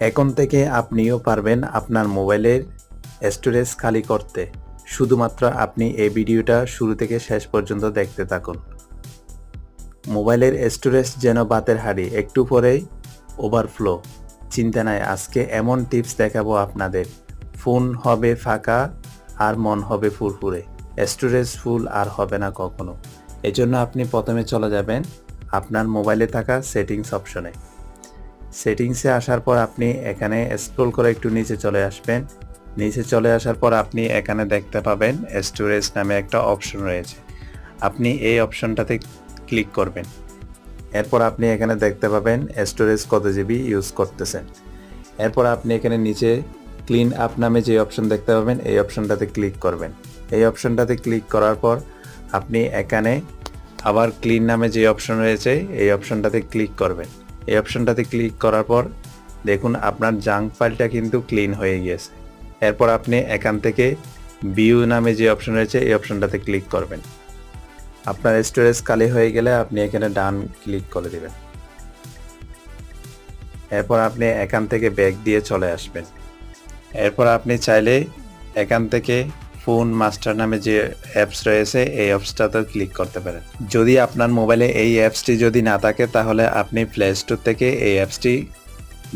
এখন থেকে আপনিও পারবেন আপনার মোবাইলের স্টোরেজ খালি করতে। শুধুমাত্র আপনি এই ভিডিওটা শুরু থেকে শেষ পর্যন্ত দেখতে থাকুন। মোবাইলের স্টোরেজ যেন বাতের হাঁড়ি, একটু পরেই ওভারফ্লো। চিন্তা নাই, আজকে এমন টিপস দেখাবো আপনাদের, ফোন হবে ফাঁকা আর মন হবে ফুরফুরে, স্টোরেজ ফুল আর হবে না কখনো। এজন্য আপনি প্রথমে চলে যাবেন আপনার মোবাইলে থাকা সেটিংস অপশনে। সেটিংসে আসার পর আপনি এখানে স্ক্রল করে একটু নিচে চলে আসবেন। নিচে চলে আসার পর আপনি এখানে দেখতে পাবেন স্টোরেজ নামে একটা অপশন রয়েছে। আপনি এই অপশনটাতে ক্লিক করবেন। এরপর আপনি এখানে দেখতে পাবেন স্টোরেজ কত জিবি ইউজ করতেছেন। এরপর আপনি এখানে নিচে ক্লিন আপ নামে যে অপশন দেখতে পাবেন এই অপশনটাতে ক্লিক করবেন। এই অপশনটাতে ক্লিক করার পর আপনি এখানে আবার ক্লিন নামে যে অপশন রয়েছে এই অপশনটাতে ক্লিক করবেন। এই অপশনটাতে ক্লিক করার পর দেখুন আপনার জাঙ্ক ফাইলটা কিন্তু ক্লিন হয়ে গিয়েছে। এরপর আপনি এখান থেকে ভিউ নামে যে অপশন রয়েছে এই অপশনটাতে ক্লিক করবেন। আপনার স্টোরেজ খালি হয়ে গেলে আপনি এখানে ডান ক্লিক করে দিবেন। এরপর আপনি এখান থেকে ব্যাক দিয়ে চলে আসবেন। এরপর আপনি চাইলে এখান থেকে ফোন মাস্টার নামে যে অ্যাপস রয়েছে এই অ্যাপসটাতেও ক্লিক করতে পারেন। যদি আপনার মোবাইলে এই অ্যাপসটি যদি না থাকে তাহলে আপনি প্লে স্টোর থেকে এই অ্যাপসটি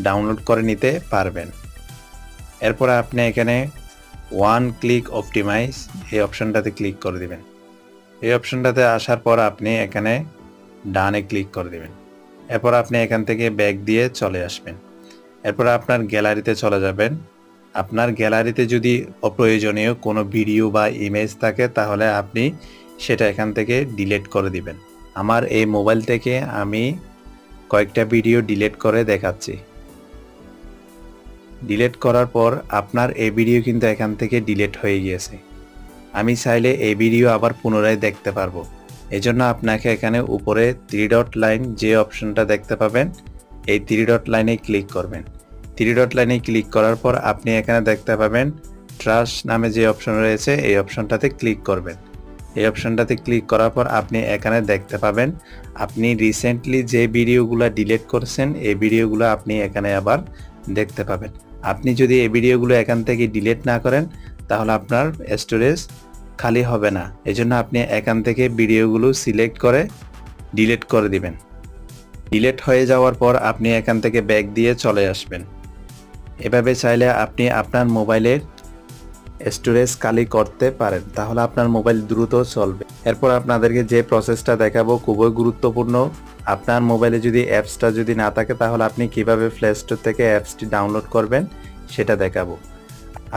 ডাউনলোড করে নিতে পারবেন। এরপর আপনি এখানে ওয়ান ক্লিক অপটিমাইজ এই অপশনটাতে ক্লিক করে দিবেন। এই অপশনটাতে আসার পর আপনি এখানে ডানে ক্লিক করে দিবেন। এরপর আপনি এখান থেকে ব্যাক দিয়ে চলে আসবেন। এরপর আপনার গ্যালারিতে চলে যাবেন। আপনার গ্যালারিতে যদি অপ্রয়োজনীয় কোনো ভিডিও বা ইমেজ থাকে তাহলে আপনি সেটা এখান থেকে ডিলিট করে দিবেন। আমার এই মোবাইল থেকে আমি কয়েকটা ভিডিও ডিলিট করে দেখাচ্ছি। ডিলিট করার পর আপনার এই ভিডিও কিন্তু এখান থেকে ডিলিট হয়ে গিয়েছে। আমি চাইলে এই ভিডিও আবার পুনরায় দেখতে পারবো। এজন্য আপনাকে এখানে উপরে 3 ডট লাইন যে অপশনটা দেখতে পাবেন এই 3 ডট লাইনে ক্লিক করবেন। 3 ডট লাইনে ক্লিক করার পর আপনি এখানে দেখতে পাবেন ট্রাশ নামে যে অপশন রয়েছে এই অপশনটাতে ক্লিক করবেন। এই অপশনটাতে ক্লিক করার পর আপনি এখানে দেখতে পাবেন আপনি রিসেন্টলি যে ভিডিওগুলো ডিলিট করেছেন এই ভিডিওগুলো আপনি এখানে আবার দেখতে পাবেন। আপনি যদি এই ভিডিওগুলো এখান থেকে ডিলিট না করেন তাহলে আপনার স্টোরেজ খালি হবে না। এজন্য আপনি এখান থেকে ভিডিওগুলো সিলেক্ট করে ডিলিট করে দিবেন। ডিলিট হয়ে যাওয়ার পর আপনি এখান থেকে ব্যাক দিয়ে চলে আসবেন। এভাবে চাইলে আপনি আপনার মোবাইলের স্টোরেজ খালি করতে পারেন, তাহলে আপনার মোবাইল দ্রুত চলবে। এরপর আপনাদেরকে যে প্রসেসটা দেখাবো খুবই গুরুত্বপূর্ণ। আপনার মোবাইলে যদি অ্যাপসটা যদি না থাকে তাহলে আপনি কিভাবে প্লে স্টোর থেকে অ্যাপসটি ডাউনলোড করবেন সেটা দেখাবো।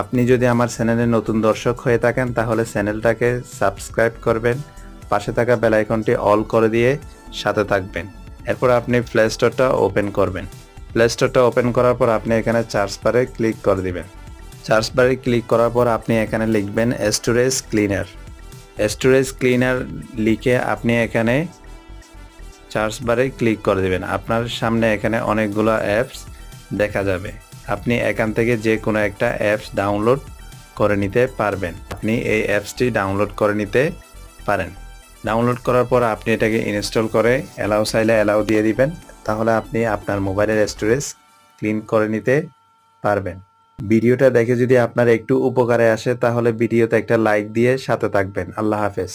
আপনি যদি আমার চ্যানেলে নতুন দর্শক হয়ে থাকেন তাহলে চ্যানেলটাকে সাবস্ক্রাইব করবেন, পাশে থাকা বেল আইকনটি অল করে দিয়ে সাথে থাকবেন। এরপর আপনি প্লে স্টোরটা ওপেন করবেন। প্লে স্টোরটা ওপেন করার পর আপনি এখানে সার্চ বারে ক্লিক করে দিবেন। সার্চ বারে ক্লিক করার পর আপনি এখানে লিখবেন স্টোরেজ ক্লিনার। স্টোরেজ ক্লিনার লিখে আপনি এখানে সার্চ বারে ক্লিক করে দিবেন। আপনার সামনে এখানে অনেকগুলো অ্যাপস দেখা যাবে। আপনি এখান থেকে যে কোনো একটা অ্যাপস ডাউনলোড করে নিতে পারবেন। আপনি এই অ্যাপসটি ডাউনলোড করে নিতে পারেন। ডাউনলোড করার পর আপনি এটাকে ইনস্টল করে অ্যালাউ চাইলে অ্যালাউ দিয়ে দিবেন, তাহলে আপনি আপনার মোবাইলের স্টোরেজ ক্লিন করে নিতে পারবেন। ভিডিওটা দেখে যদি আপনার একটু উপকারে আসে তাহলে ভিডিওতে একটা লাইক দিয়ে সাথে থাকবেন। আল্লাহ হাফেজ।